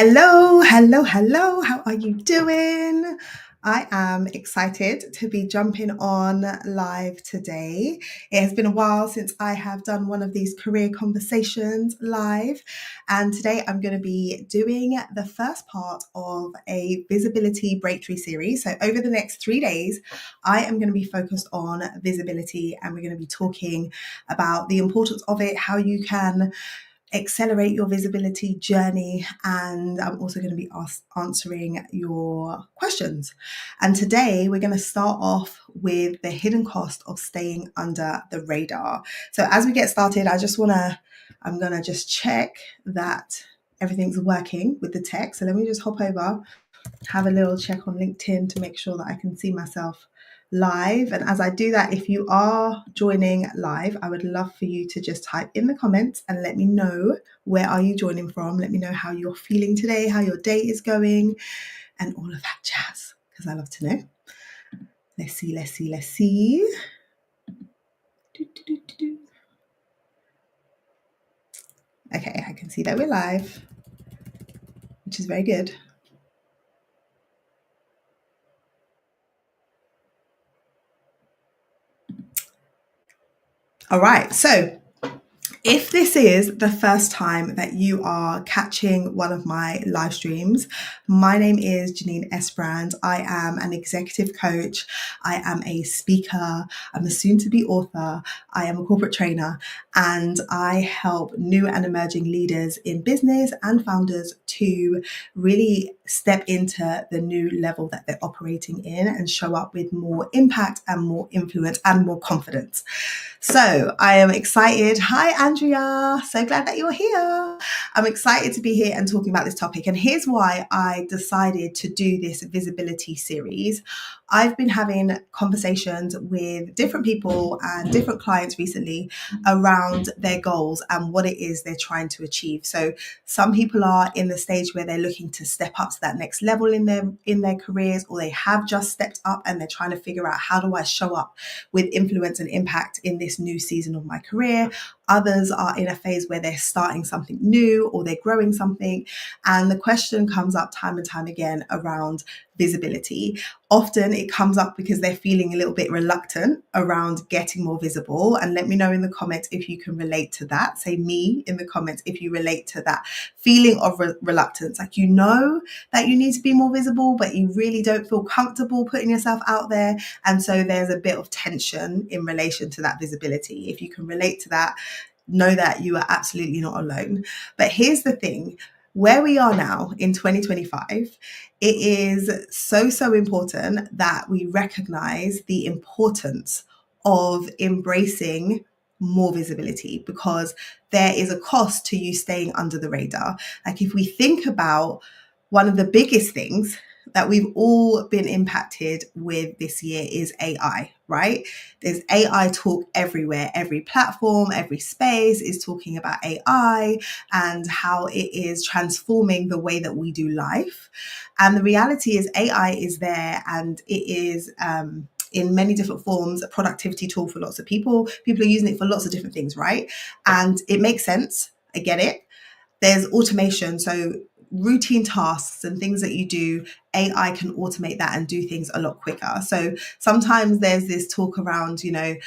Hello, hello, hello. How are you doing? I am excited to be jumping on live today. It has been a while since I have done one of these career conversations live, and today I'm going to be doing the first part of a visibility breakthrough series. So, over the next 3 days, I am going to be focused on visibility, and we're going to be talking about the importance of it, how you can accelerate your visibility journey, and I'm also going to be answering your questions. And today we're going to start off with the hidden cost of staying under the radar. So as we get started, I'm going to just check that everything's working with the tech. So let me just hop over, have a little check on LinkedIn to make sure that I can see myself live. And as I do that, if you are joining live, I would love for you to just type in the comments and let me know where are you joining from. Let me know how you're feeling today, how your day is going, and all of that jazz, because I love to know. Let's see. Okay, I can see that we're live, which is very good. All right, so if this is the first time that you are catching one of my live streams, my name is Janine Esbrand. I am an executive coach. I am a speaker. I'm a soon-to-be author. I am a corporate trainer, and I help new and emerging leaders in business and founders to really step into the new level that they're operating in and show up with more impact and more influence and more confidence. So I am excited. Hi, Andrea. So glad that you're here. I'm excited to be here and talking about this topic. And here's why I decided to do this visibility series. I've been having conversations with different people and different clients recently around their goals and what it is they're trying to achieve. So some people are in the stage where they're looking to step up to that next level in their careers, or they have just stepped up and they're trying to figure out, how do I show up with influence and impact in this new season of my career? Others are in a phase where they're starting something new or they're growing something. And the question comes up time and time again around visibility. Often it comes up because they're feeling a little bit reluctant around getting more visible. And let me know in the comments if you can relate to that. Say me in the comments if you relate to that feeling of reluctance. Like, you know that you need to be more visible, but you really don't feel comfortable putting yourself out there. And so there's a bit of tension in relation to that visibility. If you can relate to that, know that you are absolutely not alone. But here's the thing. Where we are now in 2025, it is so important that we recognize the importance of embracing more visibility, because there is a cost to you staying under the radar. Like, if we think about one of the biggest things that we've all been impacted with this year is AI, right? There's AI talk everywhere. Every platform, every space is talking about AI and how it is transforming the way that we do life. And the reality is, AI is there, and it is in many different forms, a productivity tool for lots of people. People are using it for lots of different things, right? And it makes sense. I get it. There's automation. So routine tasks and things that you do, AI can automate that and do things a lot quicker. So sometimes there's this talk around, AI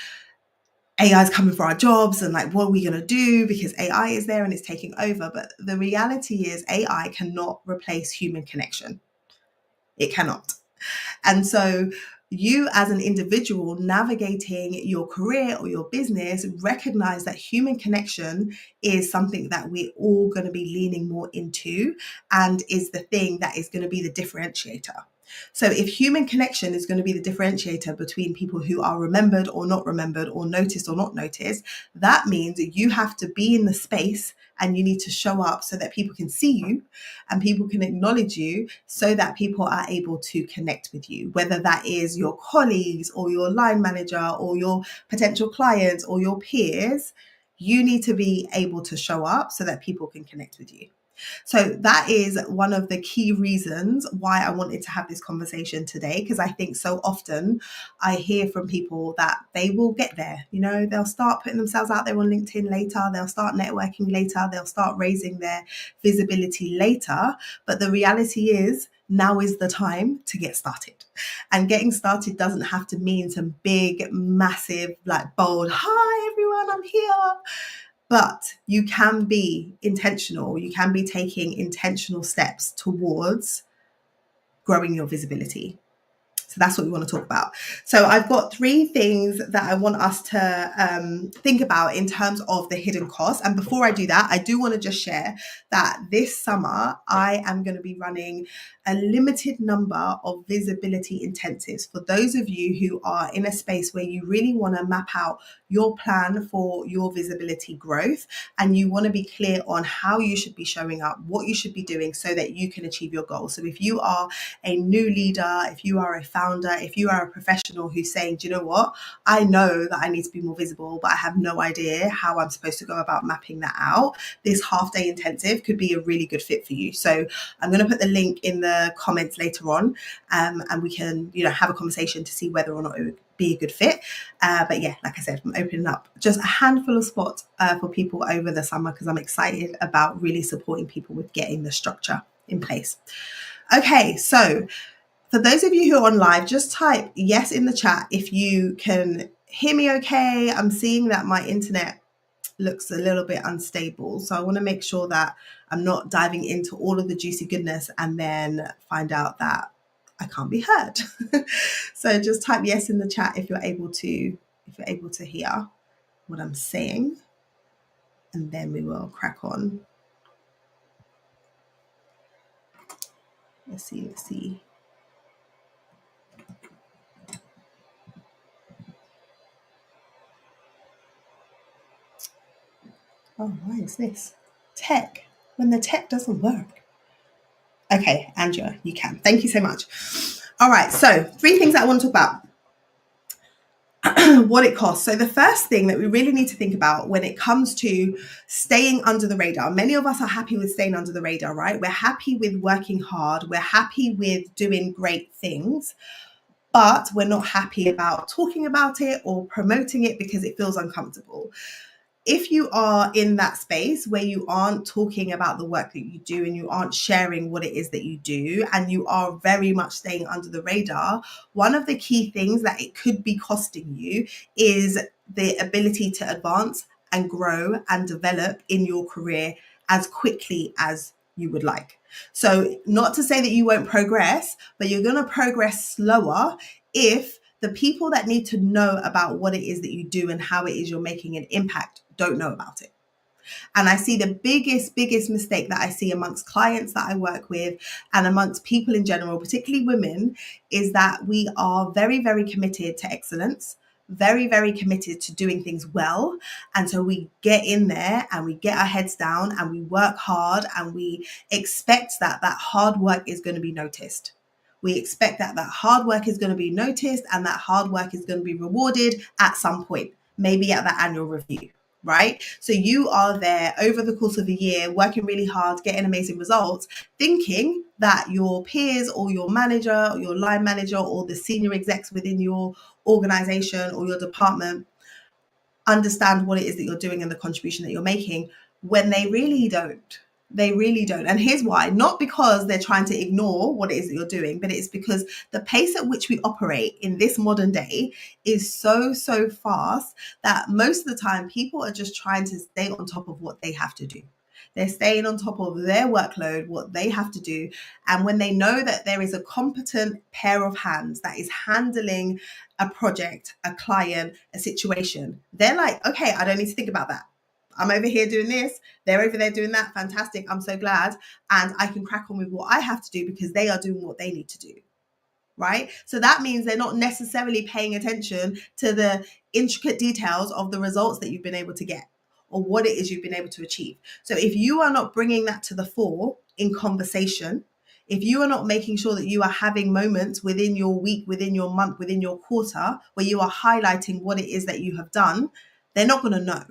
is coming for our jobs, and like, what are we going to do because AI is there and it's taking over? But the reality is, AI cannot replace human connection. It cannot. And so you, as an individual navigating your career or your business, recognize that human connection is something that we're all going to be leaning more into, and is the thing that is going to be the differentiator. So if human connection is going to be the differentiator between people who are remembered or not remembered, or noticed or not noticed, that means that you have to be in the space and you need to show up so that people can see you and people can acknowledge you, so that people are able to connect with you, whether that is your colleagues or your line manager or your potential clients or your peers. You need to be able to show up so that people can connect with you. So that is one of the key reasons why I wanted to have this conversation today, because I think so often I hear from people that they will get there. You know, they'll start putting themselves out there on LinkedIn later, they'll start networking later, they'll start raising their visibility later. But the reality is, now is the time to get started. And getting started doesn't have to mean some big, massive, like bold, hi everyone, I'm here. But you can be intentional. You can be taking intentional steps towards growing your visibility. So that's what we want to talk about. So I've got 3 things that I want us to think about in terms of the hidden costs. And before I do that, I do want to just share that this summer, I am going to be running a limited number of visibility intensives for those of you who are in a space where you really want to map out your plan for your visibility growth, and you want to be clear on how you should be showing up, what you should be doing so that you can achieve your goals. So if you are a new leader, if you are a founder, if you are a professional who's saying, do you know what, I know that I need to be more visible, but I have no idea how I'm supposed to go about mapping that out, this half-day intensive could be a really good fit for you. So I'm going to put the link in the comments later on, and we can, have a conversation to see whether or not it would be a good fit. But yeah, like I said, I'm opening up just a handful of spots for people over the summer, because I'm excited about really supporting people with getting the structure in place. Okay, so for those of you who are on live, just type yes in the chat if you can hear me okay. I'm seeing that my internet looks a little bit unstable, so I want to make sure that I'm not diving into all of the juicy goodness and then find out that I can't be heard. So just type yes in the chat if you're able to hear what I'm saying, and then we will crack on. Let's see. Oh, why is this tech when the tech doesn't work? Okay, Andrea, you can. Thank you so much. All right, so 3 things that I want to talk about. What it costs. So the first thing that we really need to think about when it comes to staying under the radar, many of us are happy with staying under the radar, right? We're happy with working hard. We're happy with doing great things, but we're not happy about talking about it or promoting it because it feels uncomfortable. If you are in that space where you aren't talking about the work that you do and you aren't sharing what it is that you do, and you are very much staying under the radar, one of the key things that it could be costing you is the ability to advance and grow and develop in your career as quickly as you would like. So not to say that you won't progress, but you're going to progress slower if the people that need to know about what it is that you do and how it is you're making an impact don't know about it. And I see the biggest mistake that I see amongst clients that I work with and amongst people in general, particularly women, is that we are very, very committed to excellence, very, very committed to doing things well. And so we get in there and we get our heads down and we work hard, and we expect that that hard work is going to be noticed. We expect that that hard work is going to be noticed and that hard work is going to be rewarded at some point, maybe at that annual review. Right? So you are there over the course of a year, working really hard, getting amazing results, thinking that your peers or your manager or your line manager or the senior execs within your organization or your department understand what it is that you're doing and the contribution that you're making, when they really don't. They really don't. And here's why. Not because they're trying to ignore what it is that you're doing, but it's because the pace at which we operate in this modern day is so fast that most of the time people are just trying to stay on top of what they have to do. They're staying on top of their workload, what they have to do. And when they know that there is a competent pair of hands that is handling a project, a client, a situation, they're like, okay, I don't need to think about that. I'm over here doing this, they're over there doing that. Fantastic. I'm so glad. And I can crack on with what I have to do because they are doing what they need to do. Right? So that means they're not necessarily paying attention to the intricate details of the results that you've been able to get or what it is you've been able to achieve. So if you are not bringing that to the fore in conversation, if you are not making sure that you are having moments within your week, within your month, within your quarter, where you are highlighting what it is that you have done, they're not going to know.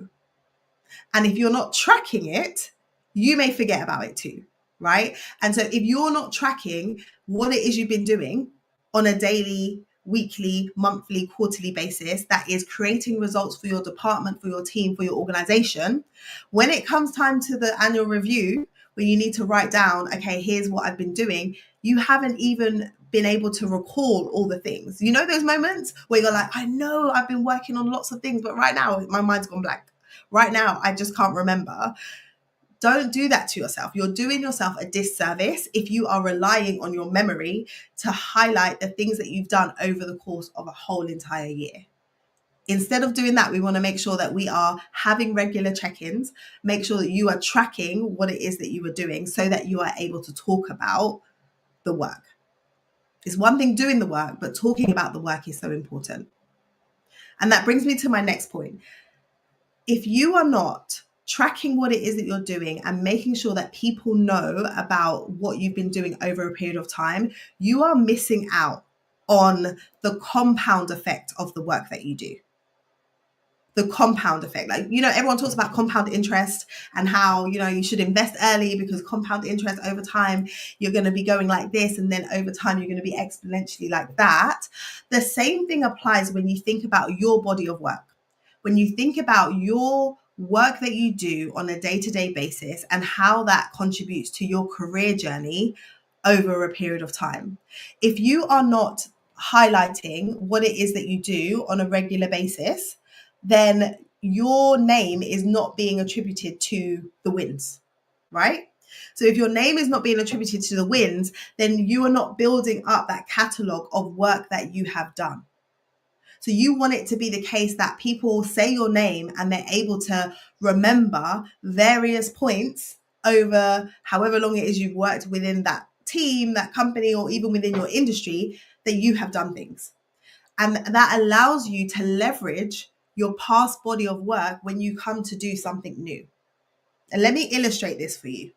And if you're not tracking it, you may forget about it too, right? And so if you're not tracking what it is you've been doing on a daily, weekly, monthly, quarterly basis that is creating results for your department, for your team, for your organization, when it comes time to the annual review, where you need to write down, okay, here's what I've been doing, you haven't even been able to recall all the things. You know, those moments where you're like, I know I've been working on lots of things, but right now my mind's gone blank. Right now, I just can't remember. Don't do that to yourself. You're doing yourself a disservice if you are relying on your memory to highlight the things that you've done over the course of a whole entire year. Instead of doing that, we want to make sure that we are having regular check-ins, make sure that you are tracking what it is that you are doing so that you are able to talk about the work. It's one thing doing the work, but talking about the work is so important. And that brings me to my next point. If you are not tracking what it is that you're doing and making sure that people know about what you've been doing over a period of time, you are missing out on the compound effect of the work that you do. The compound effect, like, you know, everyone talks about compound interest and how, you know, you should invest early because compound interest over time, you're going to be going like this. And then over time, you're going to be exponentially like that. The same thing applies when you think about your body of work. When you think about your work that you do on a day-to-day basis and how that contributes to your career journey over a period of time. If you are not highlighting what it is that you do on a regular basis, then your name is not being attributed to the wins, right? So if your name is not being attributed to the wins, then you are not building up that catalogue of work that you have done. So you want it to be the case that people say your name and they're able to remember various points over however long it is you've worked within that team, that company, or even within your industry, that you have done things. And that allows you to leverage your past body of work when you come to do something new. And let me illustrate this for you.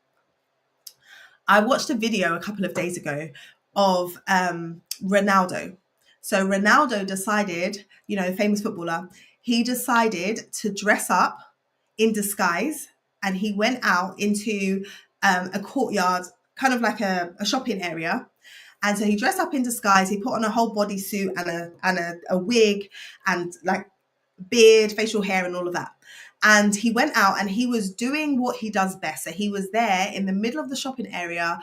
I watched a video a couple of days ago of Ronaldo. So Ronaldo decided, you know, famous footballer, he decided to dress up in disguise and he went out into a courtyard, kind of like a shopping area. And so he dressed up in disguise. He put on a whole bodysuit and a wig and like beard, facial hair and all of that. And he went out and he was doing what he does best. So he was there in the middle of the shopping area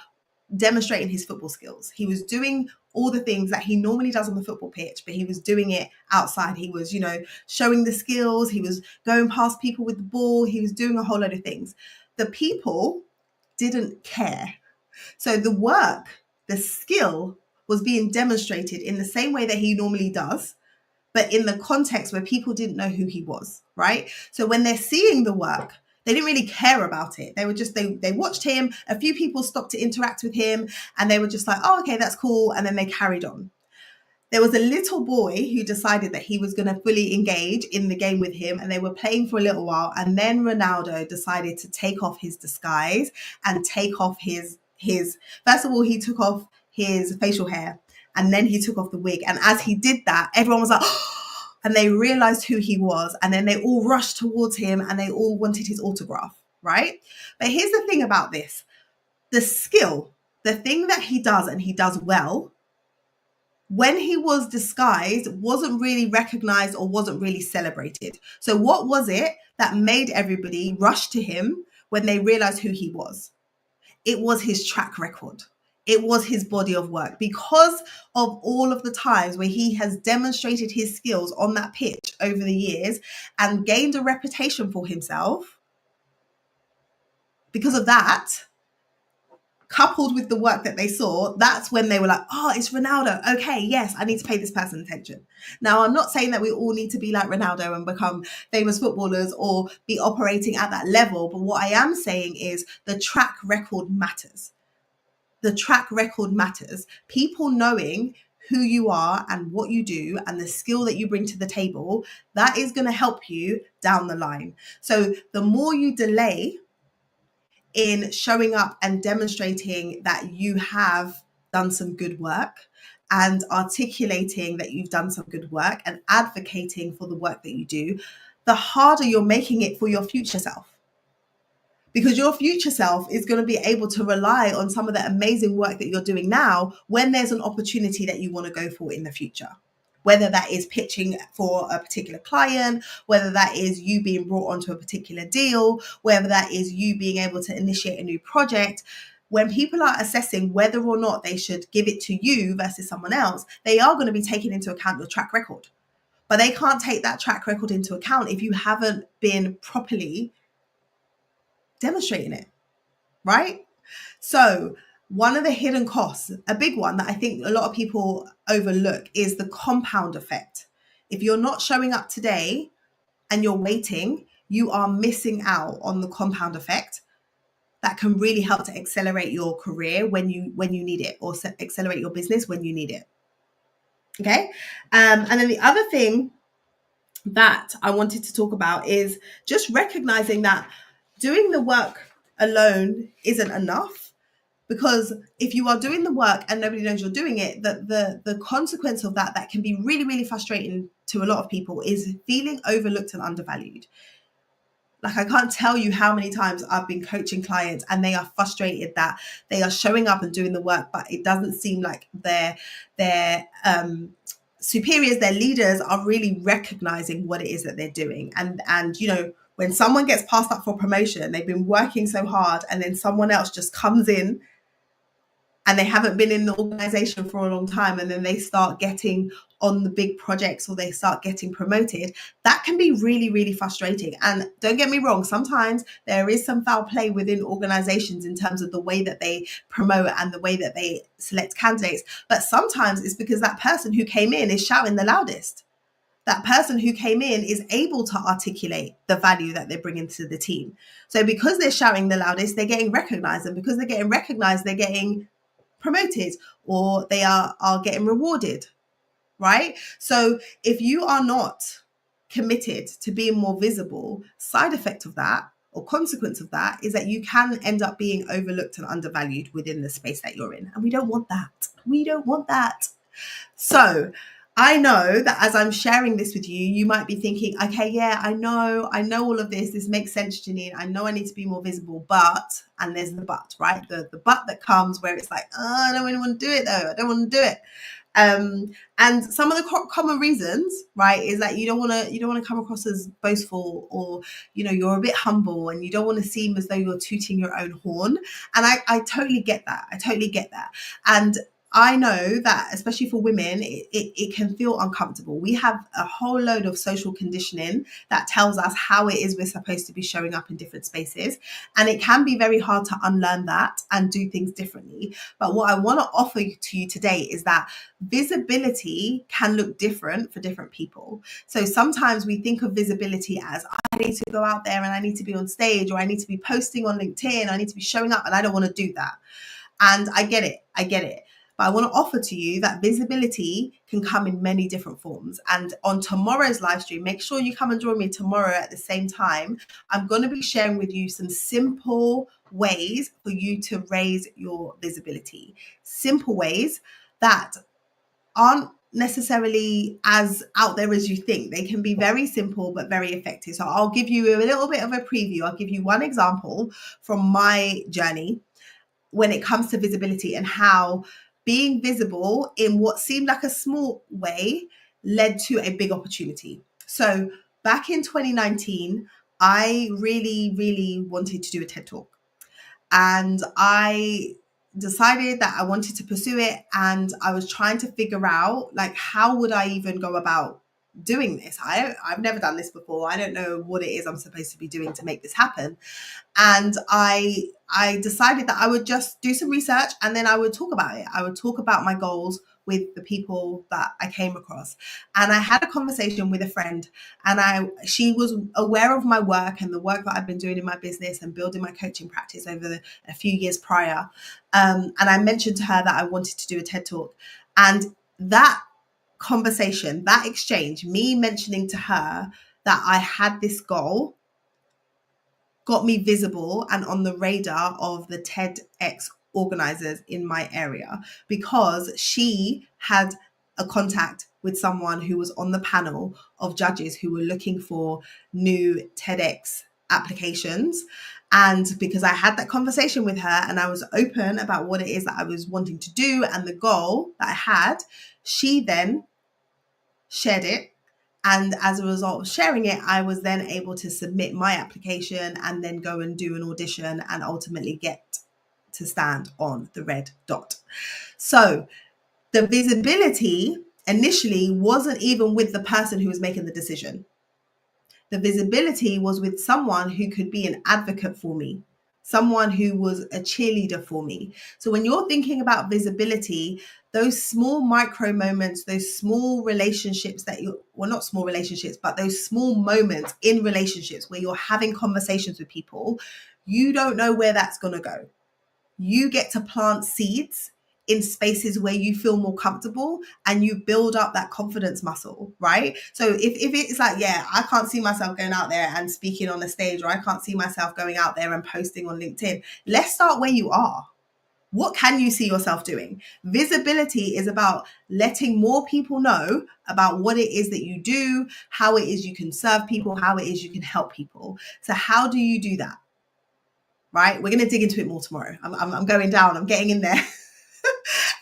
demonstrating his football skills. He was doing all the things that he normally does on the football pitch, but he was doing it outside. He was, you know, showing the skills. He was going past people with the ball. He was doing a whole load of things. The people didn't care. So the work, the skill was being demonstrated in the same way that he normally does, but in the context where people didn't know who he was, right? So when they're seeing the work, they didn't really care about it. They were just, they watched him. A few people stopped to interact with him and they were just like, oh, okay, that's cool. And then they carried on. There was a little boy who decided that he was going to fully engage in the game with him and they were playing for a little while. And then Ronaldo decided to take off his disguise and take off his, first of all, he took off his facial hair and then he took off the wig. And as he did that, everyone was like, and they realized who he was. And then they all rushed towards him and they all wanted his autograph, right? But here's the thing about this. The skill, the thing that he does and he does well, when he was disguised, wasn't really recognized or wasn't really celebrated. So what was it that made everybody rush to him when they realized who he was? It was his track record. It was his body of work. Because of all of the times where he has demonstrated his skills on that pitch over the years and gained a reputation for himself, because of that, coupled with the work that they saw, that's when they were like, oh, it's Ronaldo. Okay, yes, I need to pay this person attention. Now, I'm not saying that we all need to be like Ronaldo and become famous footballers or be operating at that level. But what I am saying is the track record matters. The track record matters. People knowing who you are and what you do and the skill that you bring to the table, that is going to help you down the line. So the more you delay in showing up and demonstrating that you have done some good work and articulating that you've done some good work and advocating for the work that you do, the harder you're making it for your future self. because your future self is going to be able to rely on some of the amazing work that you're doing now when there's an opportunity that you want to go for in the future. Whether that is pitching for a particular client, whether that is you being brought onto a particular deal, whether that is you being able to initiate a new project. When people are assessing whether or not they should give it to you versus someone else, they are going to be taking into account your track record. But they can't take that track record into account if you haven't been properly demonstrating it, right? So one of the hidden costs, a big one that I think a lot of people overlook, is the compound effect. If you're not showing up today and you're waiting, you are missing out on the compound effect that can really help to accelerate your career when you need it, or accelerate your business when you need it. Okay. And then the other thing that I wanted to talk about is just recognizing that doing the work alone isn't enough. Because if you are doing the work and nobody knows you're doing it, the consequence of that can be really, really frustrating to a lot of people is feeling overlooked and undervalued. Like, I can't tell you how many times I've been coaching clients and they are frustrated that they are showing up and doing the work, but it doesn't seem like their superiors, their leaders, are really recognizing what it is that they're doing. And you know, when someone gets passed up for promotion, they've been working so hard, and then someone else just comes in and they haven't been in the organization for a long time, and then they start getting on the big projects or they start getting promoted, that can be really, really frustrating. And don't get me wrong, sometimes there is some foul play within organizations in terms of the way that they promote and the way that they select candidates. But sometimes it's because that person who came in is shouting the loudest. That person who came in is able to articulate the value that they're bringing to the team. So because they're shouting the loudest, they're getting recognized. And because they're getting recognized, they're getting promoted, or they are getting rewarded, right? So if you are not committed to being more visible, side effect of that or consequence of that is that you can end up being overlooked and undervalued within the space that you're in. And we don't want that. We don't want that. So I know that as I'm sharing this with you, you might be thinking, okay, yeah, I know all of this. This makes sense, Janine. I know I need to be more visible, but, and there's the but, right? The but that comes where it's like, oh, I don't really want to do it though. I don't want to do it. And some of the common reasons, right, is that you don't want to come across as boastful, or, you know, you're a bit humble and you don't want to seem as though you're tooting your own horn. And I totally get that. And I know that, especially for women, it can feel uncomfortable. We have a whole load of social conditioning that tells us how it is we're supposed to be showing up in different spaces. And it can be very hard to unlearn that and do things differently. But what I want to offer to you today is that visibility can look different for different people. So sometimes we think of visibility as, I need to go out there and I need to be on stage, or I need to be posting on LinkedIn, I need to be showing up, and I don't want to do that. And I get it. But I want to offer to you that visibility can come in many different forms. And on tomorrow's live stream, make sure you come and join me tomorrow at the same time. I'm going to be sharing with you some simple ways for you to raise your visibility. Simple ways that aren't necessarily as out there as you think. They can be very simple but very effective. So I'll give you a little bit of a preview. I'll give you one example from my journey when it comes to visibility, and how being visible in what seemed like a small way led to a big opportunity. So back in 2019, I really, really wanted to do a TED Talk. And I decided that I wanted to pursue it. And I was trying to figure out, like, how would I even go about doing this? I've never done this before. I don't know what it is I'm supposed to be doing to make this happen. And I decided that I would just do some research and then I would talk about it. I would talk about my goals with the people that I came across. And I had a conversation with a friend, and she was aware of my work and the work that I've been doing in my business and building my coaching practice over a few years prior. And I mentioned to her that I wanted to do a TED Talk. And that conversation, that exchange, me mentioning to her that I had this goal, got me visible and on the radar of the TEDx organizers in my area, because she had a contact with someone who was on the panel of judges who were looking for new TEDx applications. And because I had that conversation with her and I was open about what it is that I was wanting to do and the goal that I had, she then shared it. And as a result of sharing it, I was then able to submit my application and then go and do an audition and ultimately get to stand on the red dot. So the visibility initially wasn't even with the person who was making the decision. The visibility was with someone who could be an advocate for me, someone who was a cheerleader for me. So when you're thinking about visibility, those small micro moments, those small relationships that you, well, not small relationships, but those small moments in relationships where you're having conversations with people, you don't know where that's going to go. You get to plant seeds in spaces where you feel more comfortable and you build up that confidence muscle, right? So if it's like, yeah, I can't see myself going out there and speaking on a stage, or I can't see myself going out there and posting on LinkedIn, let's start where you are. What can you see yourself doing? Visibility is about letting more people know about what it is that you do, how it is you can serve people, how it is you can help people. So how do you do that? Right? We're going to dig into it more tomorrow. I'm going down. I'm getting in there.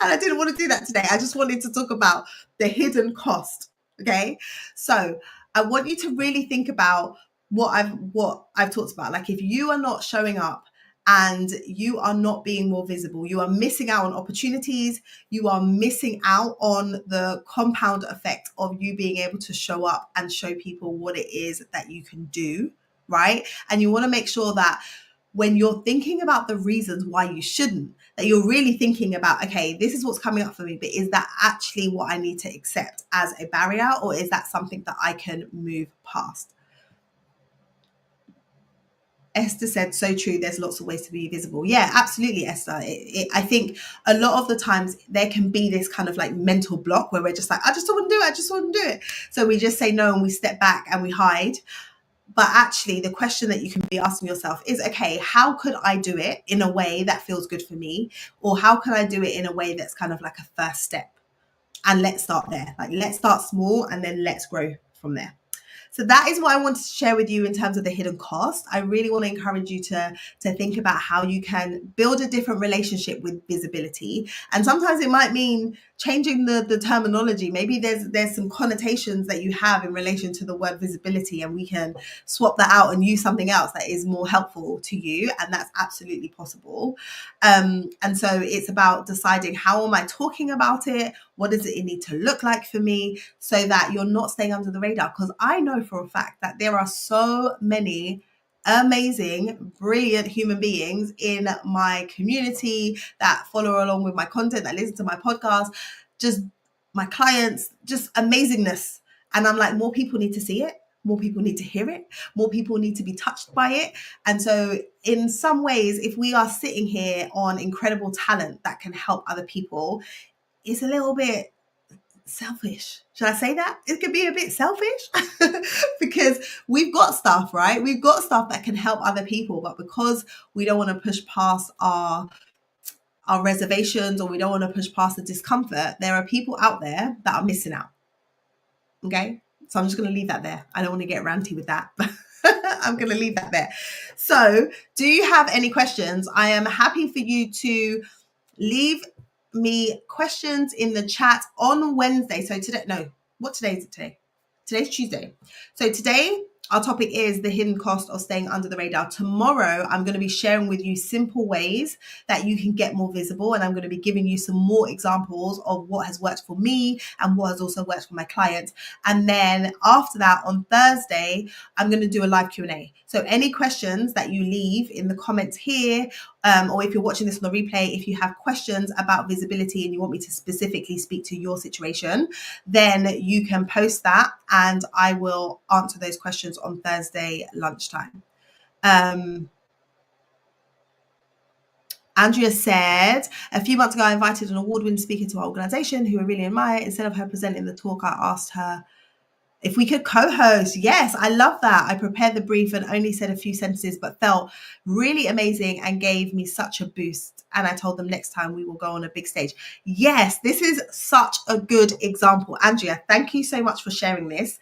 And I didn't want to do that today. I just wanted to talk about the hidden cost. Okay. So I want you to really think about what I've talked about. Like, if you are not showing up and you are not being more visible, you are missing out on opportunities. You are missing out on the compound effect of you being able to show up and show people what it is that you can do. Right. And you want to make sure that when you're thinking about the reasons why you shouldn't, that you're really thinking about, okay, this is what's coming up for me, but is that actually what I need to accept as a barrier, or is that something that I can move past? Esther said, so true. There's lots of ways to be visible. Yeah, absolutely, Esther. I think a lot of the times there can be this kind of like mental block where we're just like, I just don't want to do it. I just want to do it. So we just say no and we step back and we hide. But actually, the question that you can be asking yourself is, okay, how could I do it in a way that feels good for me? Or how can I do it in a way that's kind of like a first step? And let's start there. Like, let's start small and then let's grow from there. So that is what I wanted to share with you in terms of the hidden cost. I really want to encourage you to think about how you can build a different relationship with visibility. And sometimes it might mean changing the terminology. Maybe there's some connotations that you have in relation to the word visibility, and we can swap that out and use something else that is more helpful to you. And that's absolutely possible. And so it's about deciding, how am I talking about it? What does it need to look like for me, so that you're not staying under the radar? Because I know for a fact that there are so many amazing, brilliant human beings in my community that follow along with my content, that listen to my podcast, just my clients, just amazingness. And I'm like, more people need to see it. More people need to hear it. More people need to be touched by it. And so in some ways, if we are sitting here on incredible talent that can help other people, it's a little bit selfish. Should I say that? It could be a bit selfish because we've got stuff, right? We've got stuff that can help other people, but because we don't want to push past our reservations, or we don't want to push past the discomfort, there are people out there that are missing out. Okay? So I'm just going to leave that there. I don't want to get ranty with that. I'm going to leave that there. So do you have any questions? I am happy for you to leave me questions in the chat on Wednesday. So today, no, what today is it today? Today's Tuesday. So today, our topic is the hidden cost of staying under the radar. Tomorrow, I'm going to be sharing with you simple ways that you can get more visible. And I'm going to be giving you some more examples of what has worked for me and what has also worked for my clients. And then after that, on Thursday, I'm going to do a live Q&A. So any questions that you leave in the comments here, or if you're watching this on the replay, if you have questions about visibility and you want me to specifically speak to your situation, then you can post that and I will answer those questions on Thursday lunchtime. Andrea said, a few months ago, I invited an award-winning speaker to our organization who I really admire. Instead of her presenting the talk, I asked her if we could co-host. Yes, I love that. I prepared the brief and only said a few sentences, but felt really amazing and gave me such a boost. And I told them next time we will go on a big stage. Yes, this is such a good example. Andrea, thank you so much for sharing this,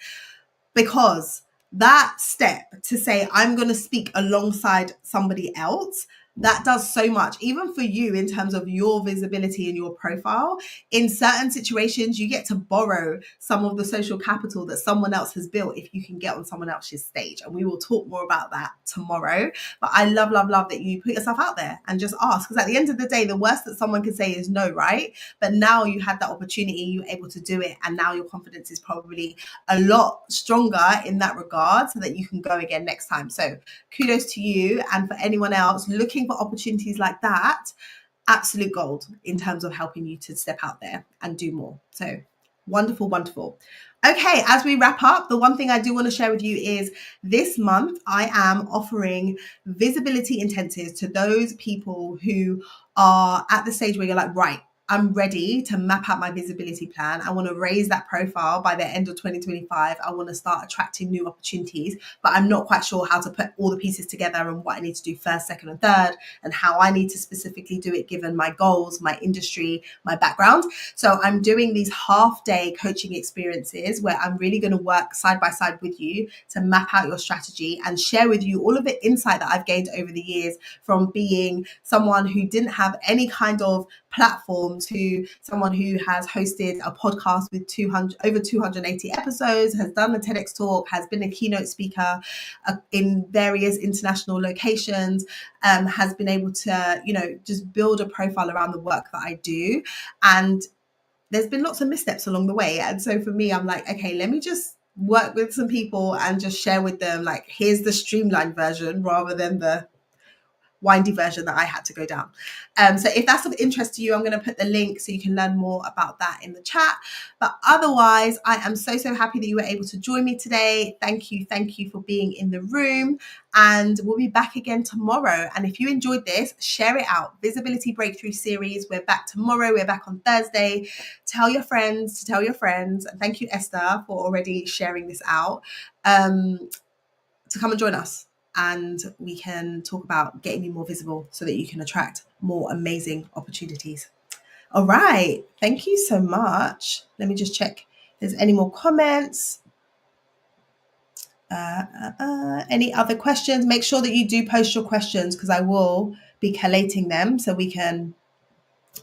because that step to say, I'm going to speak alongside somebody else, that does so much, even for you in terms of your visibility and your profile. In certain situations, you get to borrow some of the social capital that someone else has built if you can get on someone else's stage. And we will talk more about that tomorrow. But I love, love, love that you put yourself out there and just ask. Because at the end of the day, the worst that someone can say is no, right? But now you had that opportunity, you're able to do it. And now your confidence is probably a lot stronger in that regard, so that you can go again next time. So kudos to you. And for anyone else looking for opportunities like that, absolute gold in terms of helping you to step out there and do more. So wonderful, wonderful. Okay, as we wrap up, the one thing I do want to share with you is this month I am offering visibility intensives to those people who are at the stage where you're like, right, I'm ready to map out my visibility plan. I want to raise that profile by the end of 2025. I want to start attracting new opportunities, but I'm not quite sure how to put all the pieces together and what I need to do first, second, and third, and how I need to specifically do it given my goals, my industry, my background. So I'm doing these half-day coaching experiences where I'm really going to work side by side with you to map out your strategy and share with you all of the insight that I've gained over the years from being someone who didn't have any kind of platform to someone who has hosted a podcast with over 280 episodes, has done a TEDx talk, has been a keynote speaker in various international locations, has been able to, just build a profile around the work that I do. And there's been lots of missteps along the way. And so for me, I'm like, okay, let me just work with some people and just share with them, like, here's the streamlined version rather than the windy version that I had to go down. So if that's of interest to you, I'm going to put the link so you can learn more about that in the chat. But otherwise, I am so, so happy that you were able to join me today. Thank you for being in the room. And we'll be back again tomorrow. And if you enjoyed this, share it out. Visibility Breakthrough Series. We're back tomorrow. We're back on Thursday. Tell your friends to tell your friends. And thank you, Esther, for already sharing this out, to come and join us. And we can talk about getting you more visible so that you can attract more amazing opportunities. All right. Thank you so much. Let me just check if there's any more comments. Any other questions? Make sure that you do post your questions, because I will be collating them so we can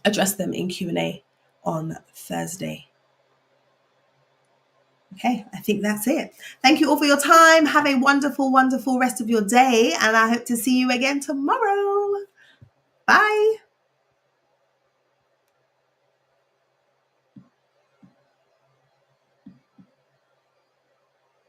address them in Q&A on Thursday. Okay, I think that's it. Thank you all for your time. Have a wonderful, wonderful rest of your day. And I hope to see you again tomorrow. Bye.